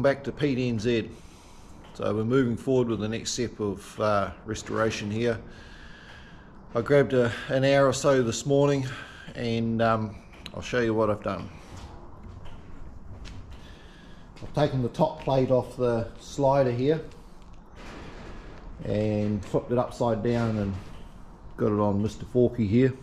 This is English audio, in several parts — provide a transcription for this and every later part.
back to PNZ. So we're moving forward with the next step of restoration here. I grabbed an hour or so this morning, and I'll show you what I've done. I've taken the top plate off the slider here and flipped it upside down and got it on Mr. Forky here.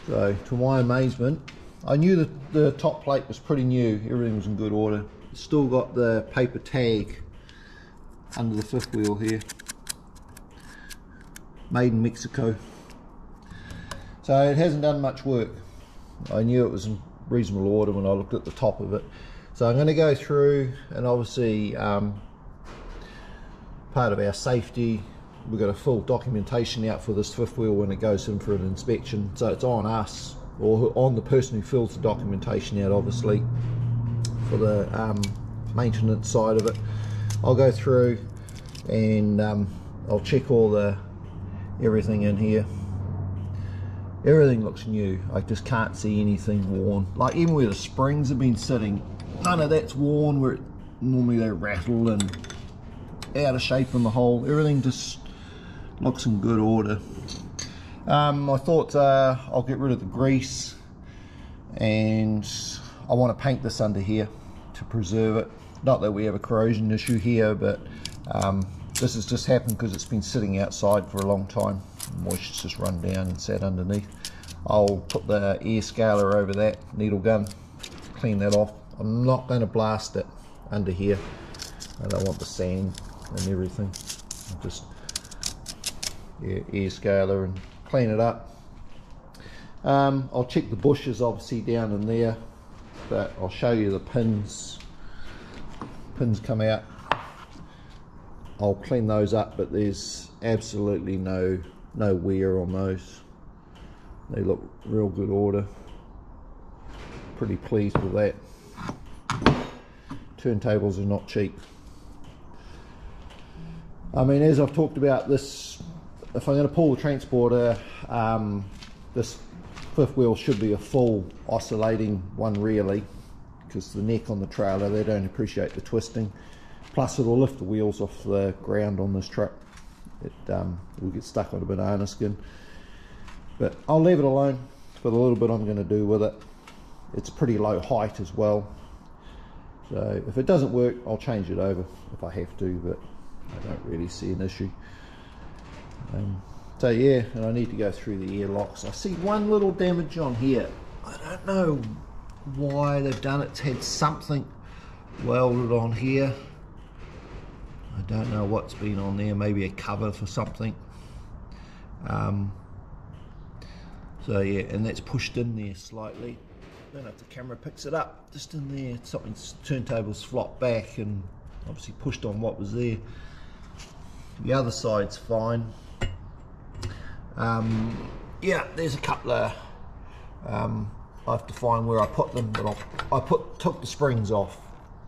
So to my amazement, I knew that the top plate was pretty new, everything was in good order. It's still got the paper tag under the fifth wheel here, made in Mexico. So it hasn't done much work. I knew it was in reasonable order when I looked at the top of it. So I'm going to go through, and obviously part of our safety, we've got a full documentation out for this fifth wheel when it goes in for an inspection. So it's on us, or on the person who fills the documentation out, obviously, for the maintenance side of it. I'll go through and I'll check all the everything in here. Everything looks new. I just can't see anything worn. Like even where the springs have been sitting, none of that's worn, where normally they rattle and out of shape in the hole. Everything just looks in good order. My thoughts are I'll get rid of the grease, and I want to paint this under here to preserve it. Not that we have a corrosion issue here, but this has just happened because it's been sitting outside for a long time. Moisture's just run down and sat underneath. I'll put the air scaler over that needle gun, clean that off. I'm not going to blast it under here. I don't want the sand and everything. I'll just air scaler and clean it up. I'll check the bushes obviously down in there, but I'll show you the pins. Pins come out. I'll clean those up, but there's absolutely no wear on those. They look real good order. Pretty pleased with that. Turntables are not cheap. I mean, as I've talked about this, if I'm going to pull the transporter, this fifth wheel should be a full oscillating one really, because the neck on the trailer, they don't appreciate the twisting. Plus it'll lift the wheels off the ground on this truck. It will get stuck on a banana skin. But I'll leave it alone for the little bit I'm going to do with it. It's pretty low height as well. So if it doesn't work, I'll change it over if I have to, but I don't really see an issue. So yeah, and I need to go through the air locks. I see one little damage on here. I don't know why they've done it. It's had something welded on here. I don't know what's been on there, maybe a cover for something. So yeah, and that's pushed in there slightly. I don't know if the camera picks it up, just in there, something's turntable's flopped back and obviously pushed on what was there. The other side's fine. Yeah, there's a couple of, I have to find where I put them, but I took the springs off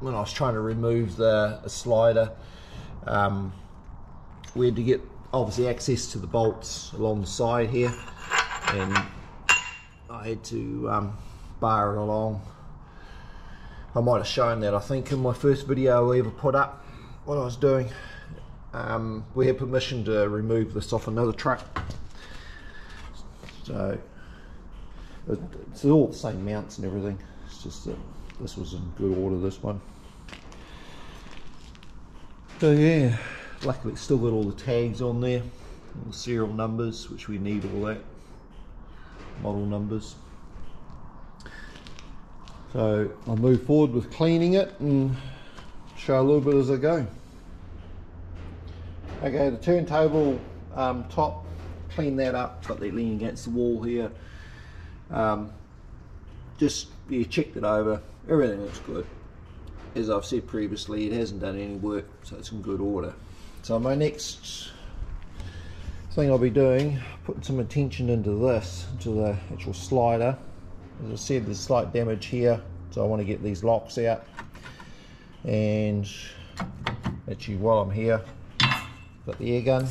when I was trying to remove the slider. We had to get obviously access to the bolts along the side here, and I had to bar it along. I might have shown that, I think, in my first video I ever put up what I was doing. We had permission to remove this off another truck, so it's all the same mounts and everything. It's just that this was in good order, this one. So yeah, luckily it's still got all the tags on there, all the serial numbers, which we need all that, model numbers. So I'll move forward with cleaning it and show a little bit as I go. Okay, the turntable top, clean that up, got that leaning against the wall here. Just checked it over, everything looks good. As I've said previously, it hasn't done any work, so it's in good order. So my next thing I'll be doing, putting some attention into this, into the actual slider. As I said, there's slight damage here, so I want to get these locks out. And actually, while I'm here, got the air gun.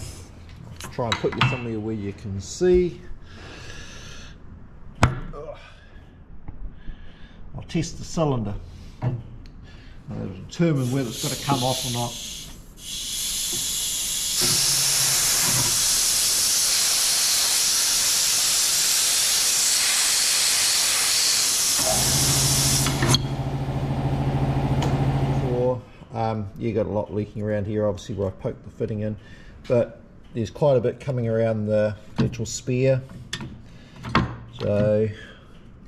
I'll try and put you somewhere where you can see. I'll test the cylinder. It'll determine whether it's got to come off or not. You got a lot leaking around here, obviously where I poked the fitting in, but there's quite a bit coming around the actual spare, so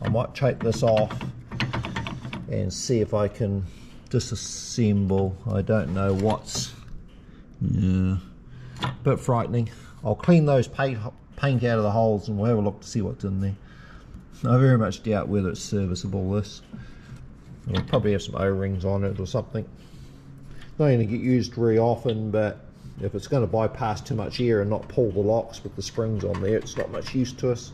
I might take this off and see if I can disassemble. I don't know what's, yeah, a bit frightening. I'll clean those paint out of the holes and we'll have a look to see what's in there. I very much doubt whether it's serviceable, this. It'll probably have some O-rings on it or something. Not going to get used very often, but if it's going to bypass too much air and not pull the locks with the springs on there, it's not much use to us.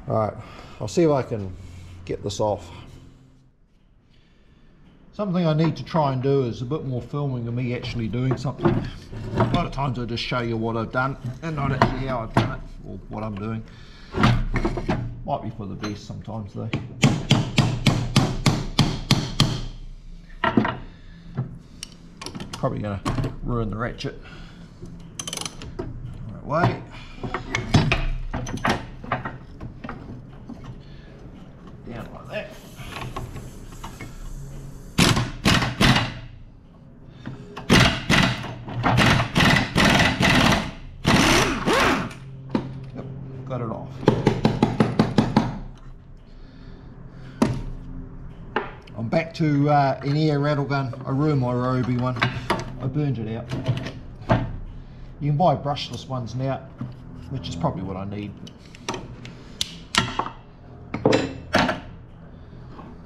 Alright, I'll see if I can get this off. Something I need to try and do is a bit more filming of me actually doing something. A lot of times I just show you what I've done and not actually how I've done it or what I'm doing. Might be for the best sometimes though. Probably going to ruin the ratchet. Right way. Down like that. Yep, got it off. I'm back to an air rattle gun. I ruined my Ryobi one. I burned it out. You can buy brushless ones now, which is probably what I need.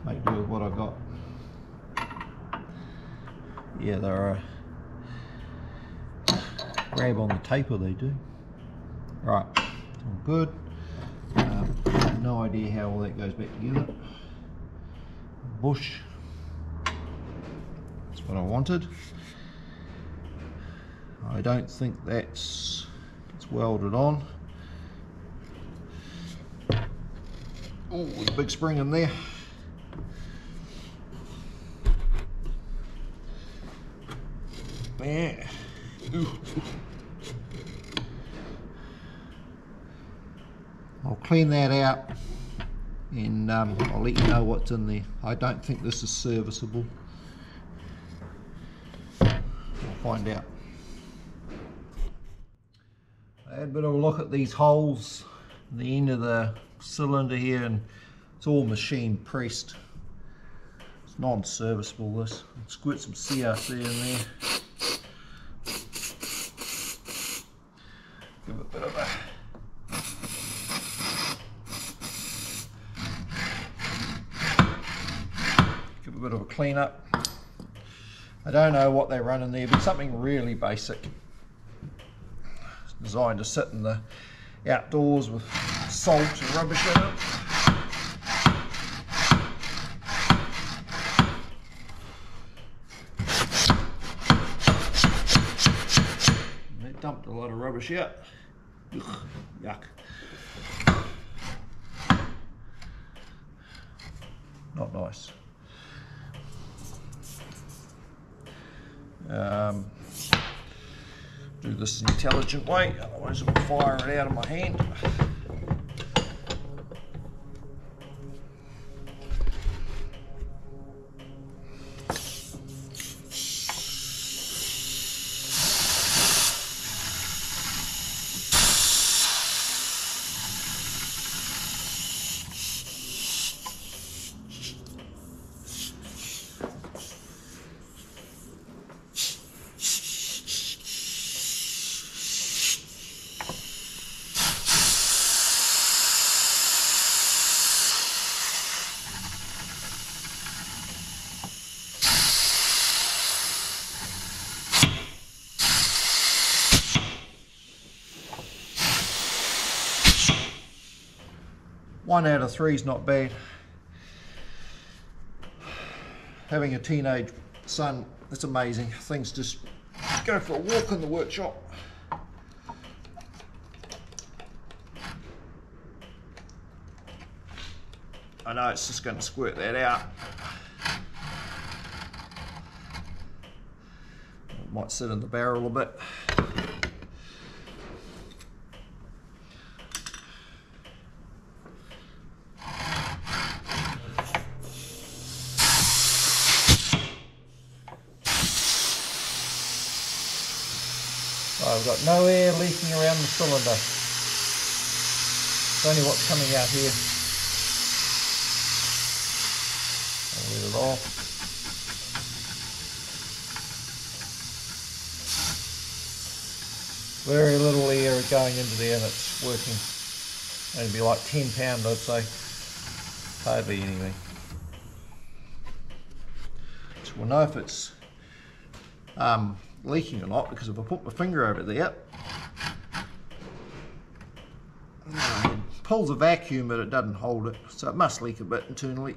Make do with what I got. Yeah, they're grab on the taper, they do. Right, all good. No idea how all that goes back together. Bush. That's what I wanted. I don't think it's welded on. Oh, there's a big spring in there. Yeah. Ooh. I'll clean that out and I'll let you know what's in there. I don't think this is serviceable. I'll find out. I had a bit of a look at these holes at the end of the cylinder here, and it's all machine pressed. It's non-serviceable, this. I'll squirt some CRC in there. Give it a bit of a bit of a clean up. I don't know what they run in there, but something really basic. It's designed to sit in the outdoors with salt and rubbish in it. They dumped a lot of rubbish out. Ugh, yuck. Not nice. Do this an intelligent way, otherwise it will fire it out of my hand. One out of 3 is not bad. Having a teenage son, it's amazing. Things just go for a walk in the workshop. I know it's just going to squirt that out. Might sit in the barrel a bit. I've got no air leaking around the cylinder. It's only what's coming out here. I'll let it off. Very little air going into there and it's working. It'd be like 10 pound, I'd say. Hardly anything. So we'll know if it's leaking or not, because if I put my finger over there, it pulls a vacuum but it doesn't hold it, so it must leak a bit internally.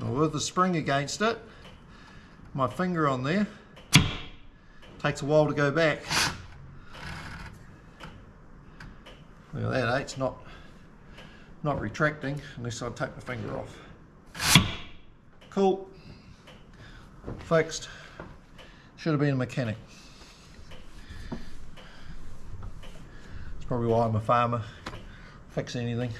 Now with the spring against it, my finger on there, takes a while to go back. Look at that, eh? It's not retracting unless I take my finger off. Cool, fixed. Should have been a mechanic. That's probably why I'm a farmer. Fix anything.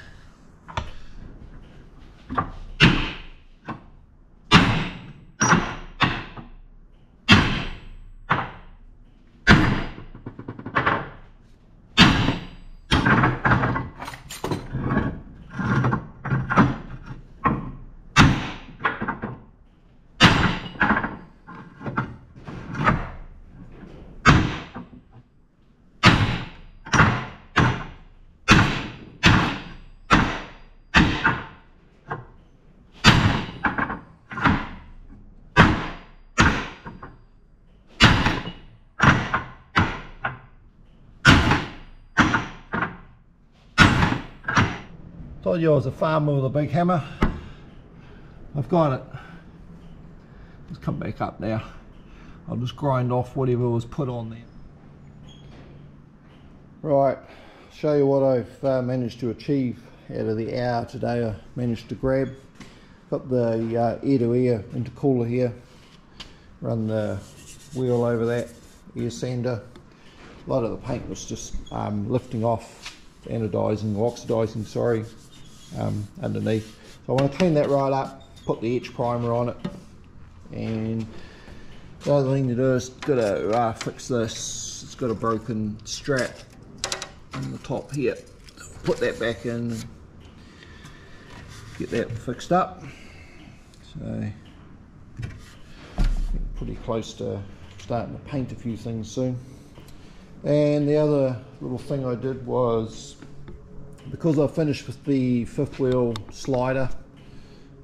Told you I was a farmer with a big hammer. I've got it. Just come back up now. I'll just grind off whatever was put on there. Right, show you what I've managed to achieve out of the hour today. I managed to grab, got the ear-to-ear intercooler here, run the wheel over that, air sander. A lot of the paint was just lifting off, anodizing or oxidizing, sorry, underneath. So I want to clean that right up, put the etch primer on it, and the other thing to do is got to fix this. It's got a broken strap on the top here. Put that back in, get that fixed up. So pretty close to starting to paint a few things soon. And the other little thing I did was, because I finished with the fifth wheel slider,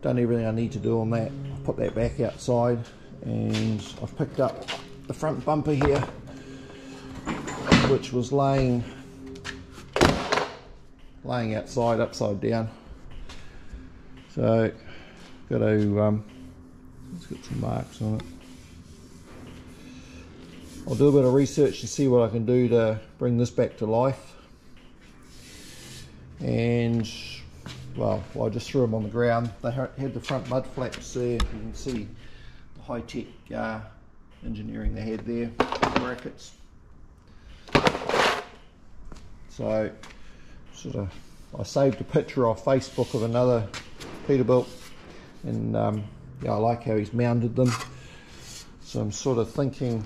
done everything I need to do on that, I put that back outside, and I've picked up the front bumper here, which was laying outside, upside down. So got to let's get some marks on it. I'll do a bit of research to see what I can do to bring this back to life. And well, I just threw them on the ground. They had the front mud flaps there. You can see the high-tech engineering they had there, brackets. So sort of, I saved a picture off Facebook of another Peterbilt, and yeah, I like how he's mounted them. So I'm sort of thinking,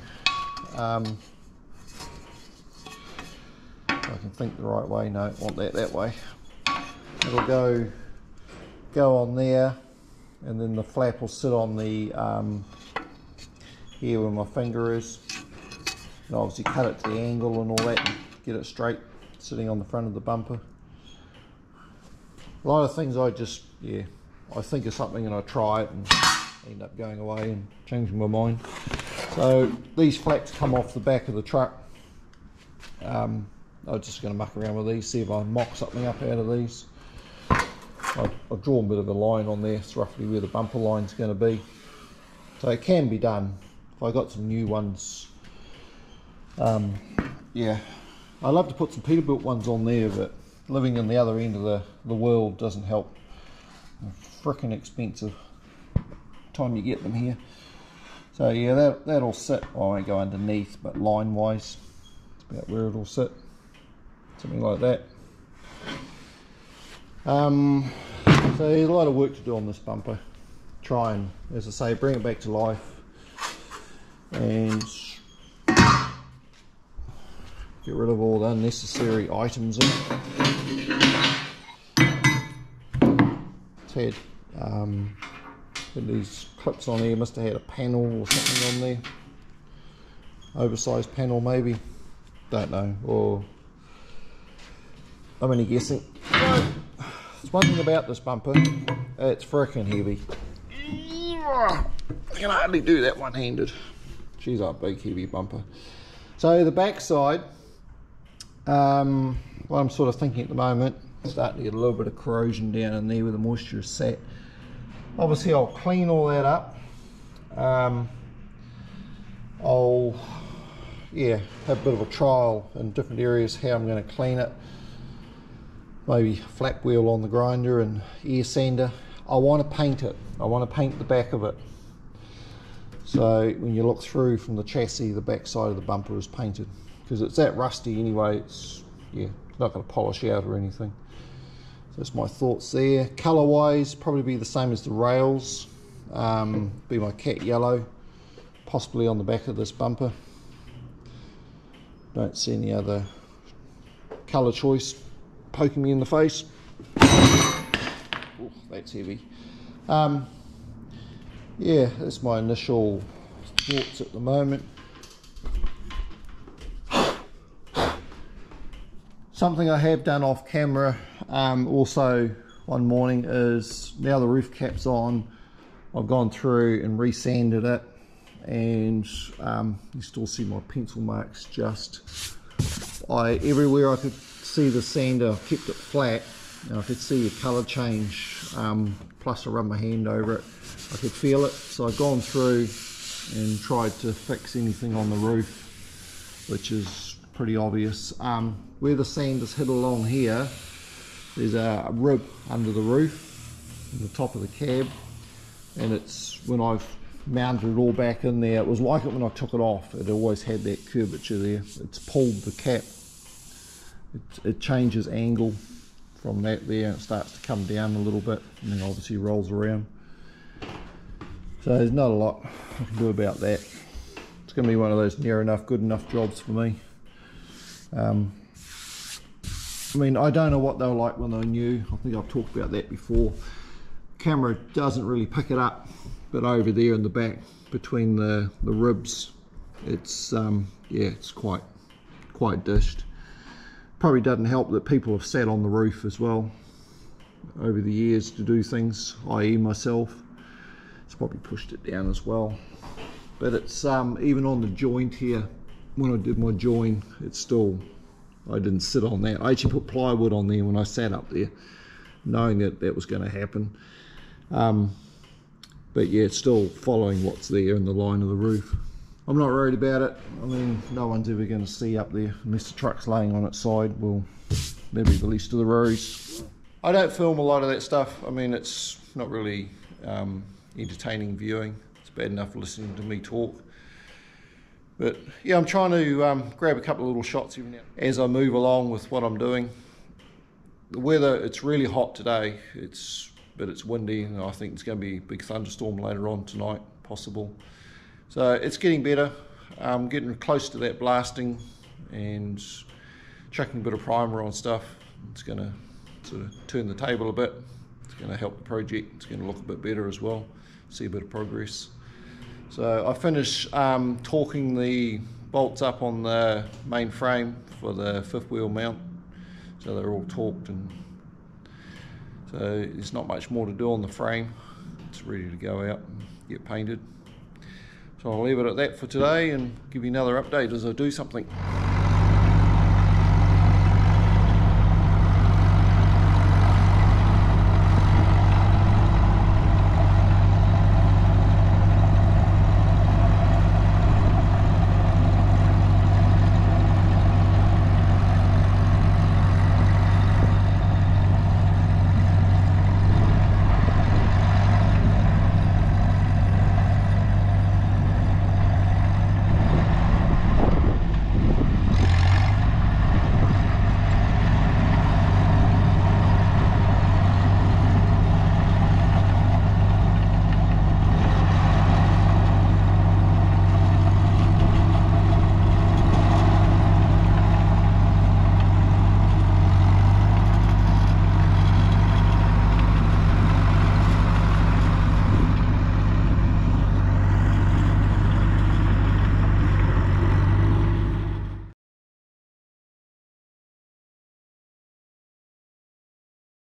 if I can think the right way. No, I want that way. It'll go on there, and then the flap will sit on the here where my finger is, and obviously cut it to the angle and all that, and get it straight, sitting on the front of the bumper. A lot of things I just, yeah, I think of something and I try it and end up going away and changing my mind. So these flaps come off the back of the truck. I'm just going to muck around with these, see if I mock something up out of these. I've drawn a bit of a line on there. It's roughly where the bumper line's going to be. So it can be done. If I got some new ones, yeah, I'd love to put some Peterbilt ones on there, but living in the other end of the world doesn't help. They're frickin' expensive. time you get them here. So yeah, that'll sit, I won't go underneath, but line wise it's about where it'll sit, something like that. So there's a lot of work to do on this bumper. Try and, as I say, bring it back to life and get rid of all the unnecessary items in it. It's had these clips on there, must have had a panel or something on there, oversized panel maybe, don't know, or I'm only guessing. There's one thing about this bumper, it's frickin' heavy. I can hardly do that one-handed. She's a big heavy bumper. So the back side, what I'm sort of thinking at the moment, starting to get a little bit of corrosion down in there where the moisture is sat. Obviously I'll clean all that up. I'll have a bit of a trial in different areas how I'm going to clean it. Maybe flap wheel on the grinder and air sander. I want to paint it. I want to paint the back of it. So when you look through from the chassis, the back side of the bumper is painted. Because it's that rusty anyway, it's not going to polish out or anything. So that's my thoughts there. Colour wise, probably be the same as the rails. Be my cat yellow, possibly on the back of this bumper. Don't see any other colour choice poking me in the face. Ooh, that's heavy. Yeah, that's my initial thoughts at the moment. Something I have done off camera also one morning is, now the roof cap's on, I've gone through and resanded it, and you still see my pencil marks. Just everywhere I could see the sander, I've kept it flat and I could see a colour change, plus I run my hand over it, I could feel it. So I've gone through and tried to fix anything on the roof, which is pretty obvious. Where the sand is hit along here, there's a rib under the roof in the top of the cab, and it's, when I've mounted it all back in there, it was like it when I took it off. It always had that curvature there. It's pulled the cap, it changes angle from that there, and it starts to come down a little bit, and then obviously rolls around. So there's not a lot I can do about that. It's going to be one of those near enough, good enough jobs for me. I mean, I don't know what they were like when they were new. I think I've talked about that before. Camera doesn't really pick it up, but over there in the back between the ribs, it's it's quite dished. Probably doesn't help that people have sat on the roof as well over the years to do things, i.e. myself. It's probably pushed it down as well. But it's even on the joint here, when I did my join, it's still, I didn't sit on that. I actually put plywood on there when I sat up there, knowing that that was going to happen. But yeah, it's still following what's there in the line of the roof. I'm not worried about it. I mean, no one's ever going to see up there unless the truck's laying on its side. Well, that'll be the least of the worries. I don't film a lot of that stuff. I mean, it's not really entertaining viewing. It's bad enough listening to me talk. But yeah, I'm trying to grab a couple of little shots even now as I move along with what I'm doing. The weather, it's really hot today, but it's windy, and I think it's going to be a big thunderstorm later on tonight, possible. So it's getting better. I'm getting close to that blasting and chucking a bit of primer on stuff. It's going to sort of turn the table a bit. It's going to help the project. It's going to look a bit better as well. See a bit of progress. So I finished torquing the bolts up on the main frame for the fifth wheel mount. So they're all torqued, and so there's not much more to do on the frame. It's ready to go out and get painted. So I'll leave it at that for today and give you another update as I do something.